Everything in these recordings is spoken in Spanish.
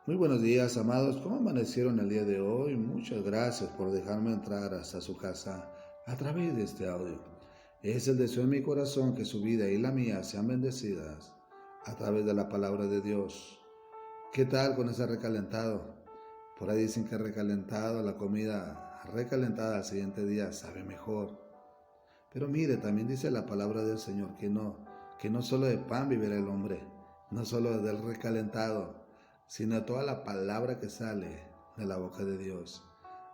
Muy buenos días, amados. ¿Cómo amanecieron el día de hoy? Muchas gracias por dejarme entrar hasta su casa a través de este audio. Es el deseo en mi corazón que su vida y la mía sean bendecidas a través de la palabra de Dios. ¿Qué tal con ese recalentado? Por ahí dicen que recalentado, la comida recalentada al siguiente día sabe mejor. Pero mire, también dice la palabra del Señor que no solo de pan vivirá el hombre, no solo del recalentado, sino de toda la palabra que sale de la boca de Dios.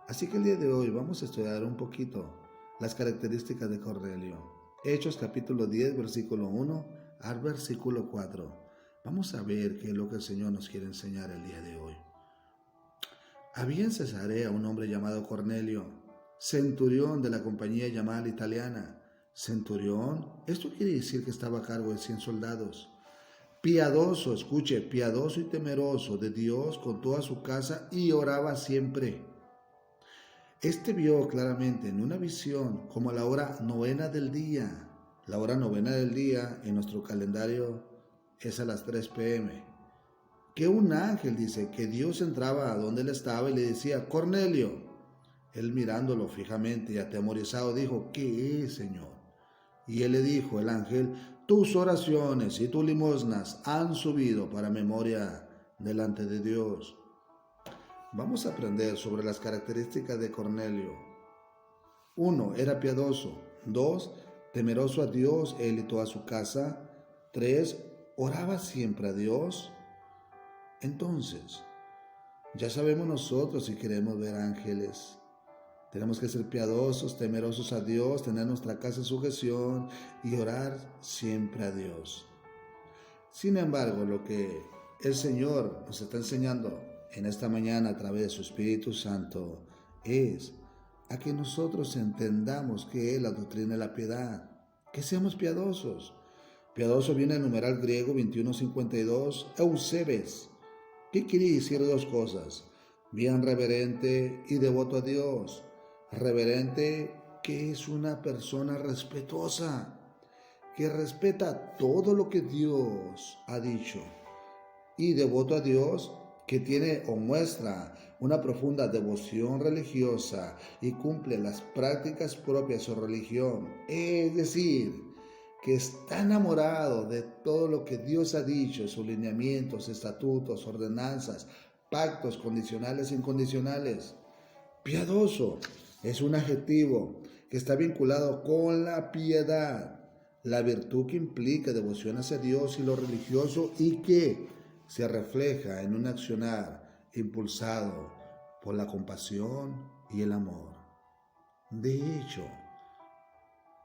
Así que el día de hoy vamos a estudiar un poquito las características de Cornelio. Hechos capítulo 10, versículo 1 al versículo 4. Vamos a ver qué es lo que el Señor nos quiere enseñar el día de hoy. Había en Cesarea un hombre llamado Cornelio, centurión de la compañía llamada italiana. Centurión, esto quiere decir que estaba a cargo de 100 soldados. Piadoso, escuche, piadoso y temeroso de Dios con toda su casa y oraba siempre. Este vio claramente en una visión como a la hora novena del día. La hora novena del día en nuestro calendario es a las 3 p.m. Que un ángel dice que Dios entraba a donde él estaba y le decía, Cornelio. Él mirándolo fijamente y atemorizado dijo, ¿qué es, Señor? Y él le dijo, el ángel, tus oraciones y tus limosnas han subido para memoria delante de Dios. Vamos a aprender sobre las características de Cornelio. 1. Era piadoso. 2. Temeroso a Dios, él y toda su casa. 3. Oraba siempre a Dios. Entonces, ya sabemos nosotros si queremos ver ángeles. Tenemos que ser piadosos, temerosos a Dios, tener nuestra casa en sujeción y orar siempre a Dios. Sin embargo, lo que el Señor nos está enseñando en esta mañana a través de su Espíritu Santo es a que nosotros entendamos qué es la doctrina de la piedad, que seamos piadosos. Piadoso viene del numeral griego 2152, eusebes. ¿Qué quiere decir dos cosas? Bien reverente y devoto a Dios. Reverente, que es una persona respetuosa, que respeta todo lo que Dios ha dicho. Y devoto a Dios, que tiene o muestra una profunda devoción religiosa y cumple las prácticas propias de su religión. Es decir, que está enamorado de todo lo que Dios ha dicho, sus lineamientos, estatutos, ordenanzas, pactos condicionales e incondicionales. Piadoso es un adjetivo que está vinculado con la piedad, la virtud que implica devoción hacia Dios y lo religioso y que se refleja en un accionar impulsado por la compasión y el amor. De hecho,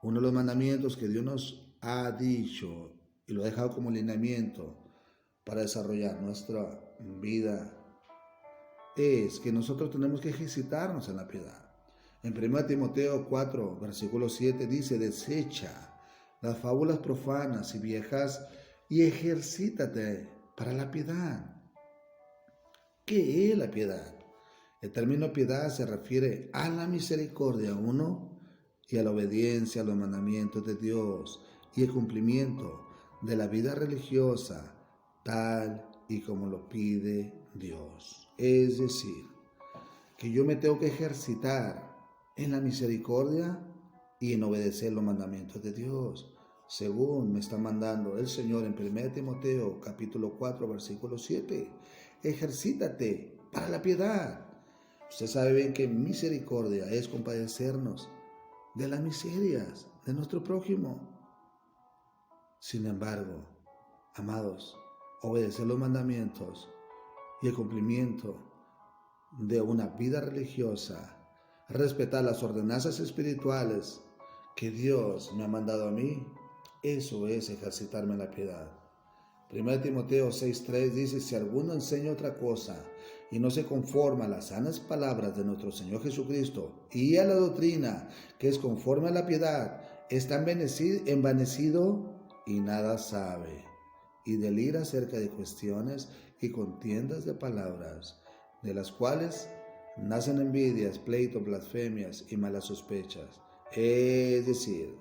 uno de los mandamientos que Dios nos ha dicho y lo ha dejado como lineamiento para desarrollar nuestra vida es que nosotros tenemos que ejercitarnos en la piedad. En 1 Timoteo 4, versículo 7 dice, desecha las fábulas profanas y viejas y ejercítate para la piedad. ¿Qué es la piedad? El término piedad se refiere a la misericordia, uno, y a la obediencia a los mandamientos de Dios y el cumplimiento de la vida religiosa tal y como lo pide Dios. Es decir, que yo me tengo que ejercitar en la misericordia y en obedecer los mandamientos de Dios, según me está mandando el Señor en 1 Timoteo capítulo 4 versículo 7. Ejercítate para la piedad. Usted sabe bien que misericordia es compadecernos de las miserias de nuestro prójimo. Sin embargo, amados, obedecer los mandamientos y el cumplimiento de una vida religiosa, respetar las ordenanzas espirituales que Dios me ha mandado a mí, eso es ejercitarme en la piedad. 1 Timoteo 6:3 dice, si alguno enseña otra cosa y no se conforma a las sanas palabras de nuestro Señor Jesucristo y a la doctrina que es conforme a la piedad, está envanecido y nada sabe, y delira acerca de cuestiones y contiendas de palabras, de las cuales nacen envidias, pleitos, blasfemias y malas sospechas. Es decir,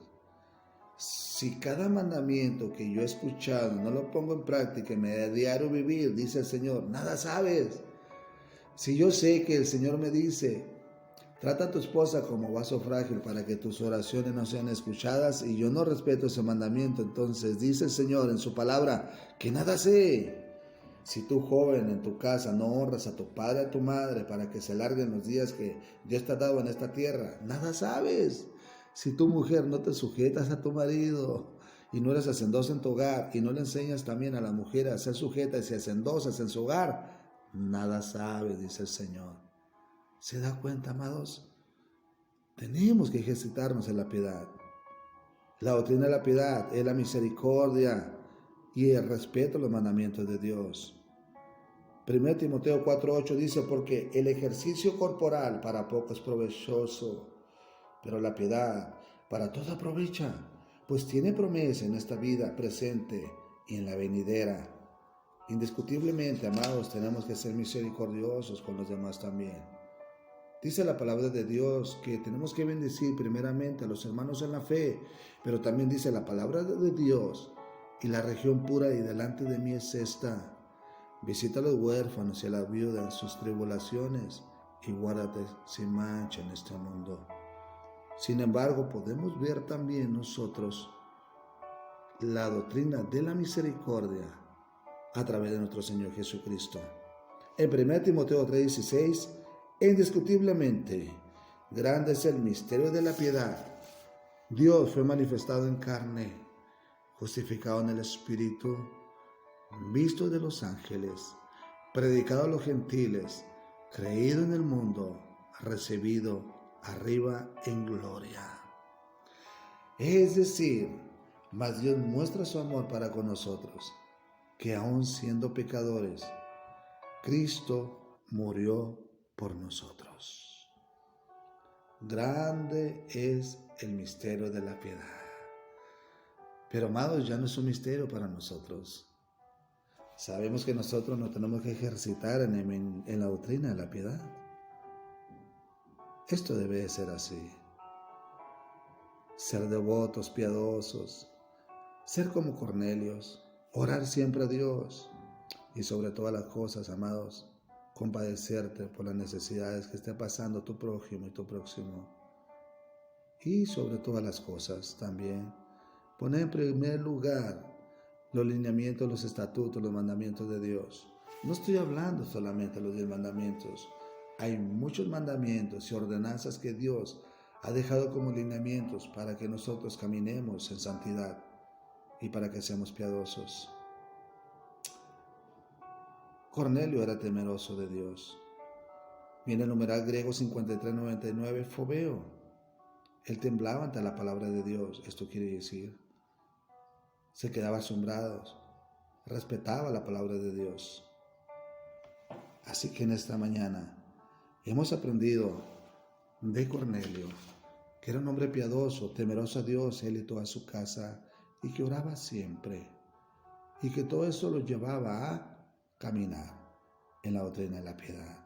Si cada mandamiento que yo he escuchado no lo pongo en práctica en mi diario vivir, dice el Señor, nada sabes. Si yo sé que el Señor me dice, trata a tu esposa como vaso frágil para que tus oraciones no sean escuchadas y yo no respeto ese mandamiento, entonces dice el Señor en su palabra que nada sé. Si tú, joven, en tu casa no honras a tu padre y a tu madre para que se larguen los días que Dios te ha dado en esta tierra, nada sabes. Si tu mujer no te sujetas a tu marido y no eres hacendosa en tu hogar y no le enseñas también a la mujer a ser sujetas y hacendosas en su hogar, nada sabes, dice el Señor. ¿Se da cuenta, amados? Tenemos que ejercitarnos en la piedad. La doctrina de la piedad es la misericordia y el respeto a los mandamientos de Dios. 1 Timoteo 4:8 dice, porque el ejercicio corporal para poco es provechoso, pero la piedad para todo aprovecha, pues tiene promesa en esta vida presente y en la venidera. Indiscutiblemente, amados, tenemos que ser misericordiosos con los demás también. Dice la palabra de Dios que tenemos que bendecir primeramente a los hermanos en la fe, pero también dice la palabra de Dios, y la región pura y delante de mí es esta. Visita a los huérfanos y a las viudas en sus tribulaciones y guárdate sin mancha en este mundo. Sin embargo, podemos ver también nosotros la doctrina de la misericordia a través de nuestro Señor Jesucristo. En 1 Timoteo 3:16, indiscutiblemente, grande es el misterio de la piedad. Dios fue manifestado en carne, justificado en el Espíritu, visto de los ángeles, predicado a los gentiles, creído en el mundo, recibido arriba en gloria. Es decir, mas Dios muestra su amor para con nosotros, que aun siendo pecadores, Cristo murió por nosotros. Grande es el misterio de la piedad. Pero amados, ya no es un misterio para nosotros. Sabemos que nosotros nos tenemos que ejercitar en la doctrina de la piedad. Esto debe de ser así. Ser devotos, piadosos, ser como Cornelios, orar siempre a Dios y sobre todas las cosas, amados, compadecerte por las necesidades que esté pasando tu prójimo y tu próximo. Y sobre todas las cosas también, poner en primer lugar los lineamientos, los estatutos, los mandamientos de Dios. No estoy hablando solamente de los 10 mandamientos. Hay muchos mandamientos y ordenanzas que Dios ha dejado como lineamientos para que nosotros caminemos en santidad y para que seamos piadosos. Cornelio era temeroso de Dios. Viene el numeral griego 5399, fobeo. Él temblaba ante la palabra de Dios. Esto quiere decir, se quedaba asombrado, respetaba la palabra de Dios. Así que en esta mañana hemos aprendido de Cornelio, que era un hombre piadoso, temeroso a Dios, él y toda su casa, y que oraba siempre, y que todo eso lo llevaba a caminar en la doctrina de la piedad.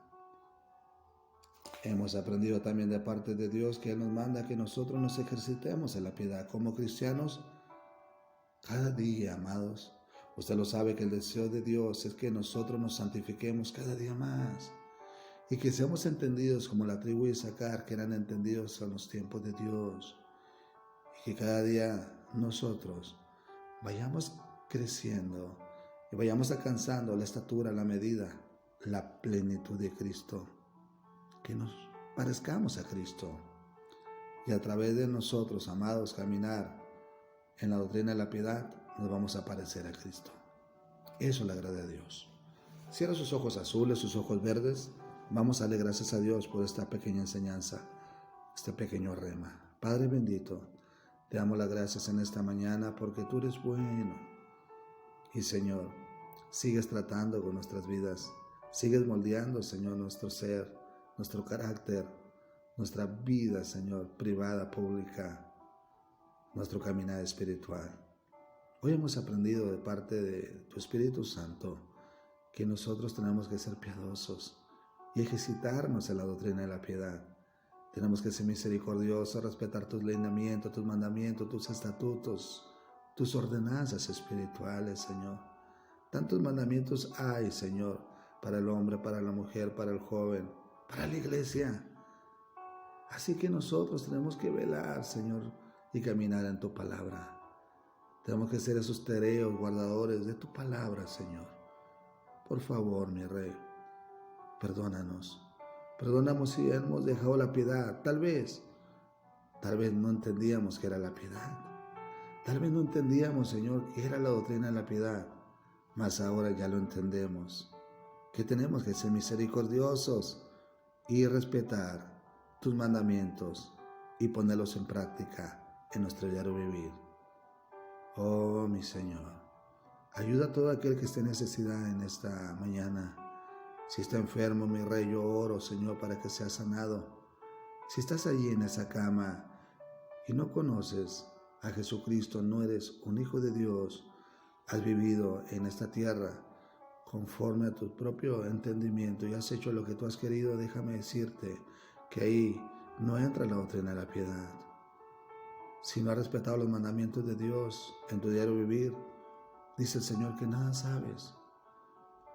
Hemos aprendido también de parte de Dios que Él nos manda que nosotros nos ejercitemos en la piedad como cristianos cada día, amados. Usted lo sabe que el deseo de Dios es que nosotros nos santifiquemos cada día más y que seamos entendidos como la tribu de Isaacar, que eran entendidos en los tiempos de Dios, y que cada día nosotros vayamos creciendo y vayamos alcanzando la estatura, la medida, la plenitud de Cristo, que nos parezcamos a Cristo y a través de nosotros, amados, caminar en la doctrina de la piedad, nos vamos a parecer a Cristo. Eso le agrada a Dios. Cierra sus ojos azules, sus ojos verdes. Vamos a darle gracias a Dios por esta pequeña enseñanza, este pequeño rema. Padre bendito, te damos las gracias en esta mañana porque tú eres bueno. Y Señor, sigues tratando con nuestras vidas. Sigues moldeando, Señor, nuestro ser, nuestro carácter, nuestra vida, Señor, privada, pública, nuestro caminar espiritual. Hoy hemos aprendido de parte de tu Espíritu Santo que nosotros tenemos que ser piadosos y ejercitarnos en la doctrina de la piedad, Tenemos que ser misericordiosos, respetar tus lineamientos, tus mandamientos, tus estatutos, tus ordenanzas espirituales, Señor. Tantos mandamientos hay, Señor, para el hombre, para la mujer, para el joven, para la iglesia. Así que nosotros tenemos que velar, Señor, y caminar en tu palabra. Tenemos que ser esos tereos, guardadores de tu palabra, Señor. Por favor, mi Rey, perdónanos. Perdónanos si hemos dejado la piedad. Tal vez no entendíamos qué era la piedad. Tal vez no entendíamos, Señor, qué era la doctrina de la piedad. Mas ahora ya lo entendemos. Que tenemos que ser misericordiosos y respetar tus mandamientos y ponerlos en práctica en nuestro diario vivir. Oh, mi Señor, ayuda a todo aquel que esté en necesidad en esta mañana. Si está enfermo, mi Rey, yo oro, Señor, para que sea sanado. Si estás allí en esa cama y no conoces a Jesucristo, no eres un hijo de Dios, has vivido en esta tierra conforme a tu propio entendimiento y has hecho lo que tú has querido, déjame decirte que ahí no entra la doctrina de la piedad. Si no has respetado los mandamientos de Dios en tu diario vivir, dice el Señor que nada sabes.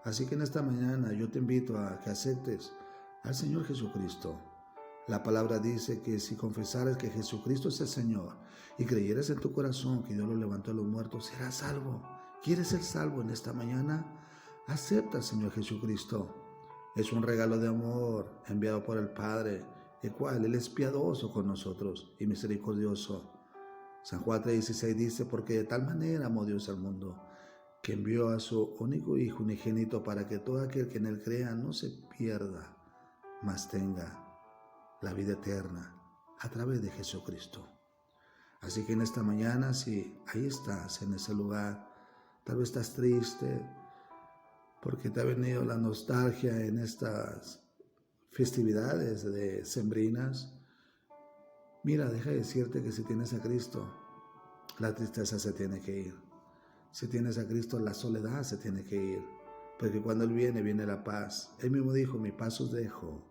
Así que en esta mañana yo te invito a que aceptes al Señor Jesucristo. La palabra dice que si confesares que Jesucristo es el Señor y creyeres en tu corazón que Dios lo levantó de los muertos, serás salvo. ¿Quieres ser salvo en esta mañana? Acepta al Señor Jesucristo. Es un regalo de amor enviado por el Padre, el cual Él es piadoso con nosotros y misericordioso. San Juan 3:16 dice, porque de tal manera amó Dios al mundo, que envió a su único Hijo unigénito para que todo aquel que en Él crea no se pierda, mas tenga la vida eterna a través de Jesucristo. Así que en esta mañana, si ahí estás en ese lugar, tal vez estás triste porque te ha venido la nostalgia en estas festividades decembrinas. Mira, deja de decirte que si tienes a Cristo, la tristeza se tiene que ir. Si tienes a Cristo, la soledad se tiene que ir. Porque cuando Él viene, viene la paz. Él mismo dijo, mi paz os dejo,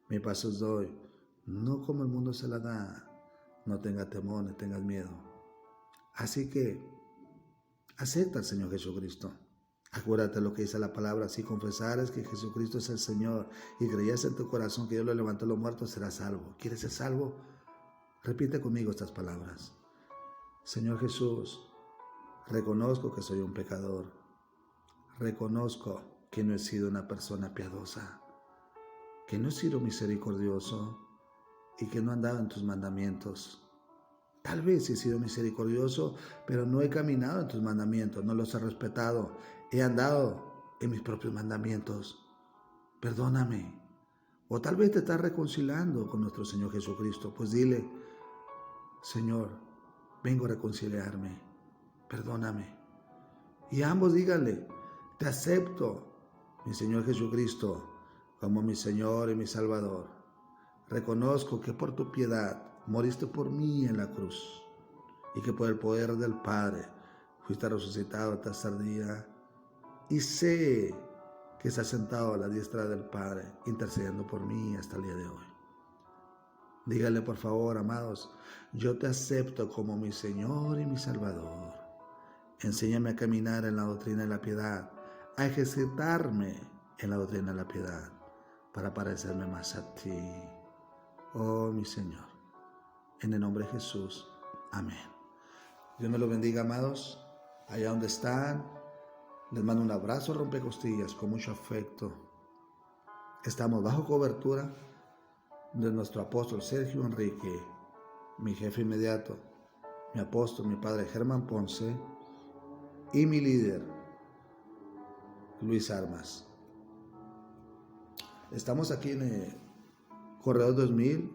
mi paz os doy. No como el mundo se la da. No tengas temor, ni tengas miedo. Así que acepta al Señor Jesucristo. Acuérdate lo que dice la palabra. Si confesares que Jesucristo es el Señor y creyeres en tu corazón que Dios lo levantó de los muertos, serás salvo. ¿Quieres ser salvo? Repite conmigo estas palabras. Señor Jesús, reconozco que soy un pecador. Reconozco que no he sido una persona piadosa, que no he sido misericordioso y que no he andado en tus mandamientos. Tal vez he sido misericordioso, pero no he caminado en tus mandamientos, no los he respetado. He andado en mis propios mandamientos. Perdóname. O tal vez te estás reconciliando con nuestro Señor Jesucristo. Pues dile, Señor, vengo a reconciliarme. Perdóname. Y ambos díganle, te acepto, mi Señor Jesucristo, como mi Señor y mi Salvador. Reconozco que por tu piedad moriste por mí en la cruz y que por el poder del Padre fuiste resucitado al tercer día. Y sé que estás sentado a la diestra del Padre, intercediendo por mí hasta el día de hoy. Díganle por favor, amados, yo te acepto como mi Señor y mi Salvador. Enséñame a caminar en la doctrina de la piedad, a ejercitarme en la doctrina de la piedad, para parecerme más a ti, oh mi Señor. En el nombre de Jesús, amén. Dios me lo bendiga, amados, allá donde están. Les mando un abrazo rompecostillas con mucho afecto. Estamos bajo cobertura de nuestro apóstol Sergio Enrique, mi jefe inmediato, mi apóstol, mi padre Germán Ponce y mi líder, Luis Armas. Estamos aquí en el Corredor 2000,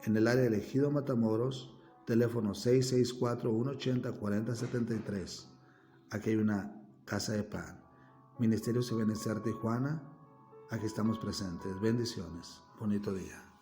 en el área de Ejido Matamoros, teléfono 664-180-4073. Aquí hay una casa de pan. Ministerio Ebenezer Tijuana, aquí estamos presentes. Bendiciones. Bonito día.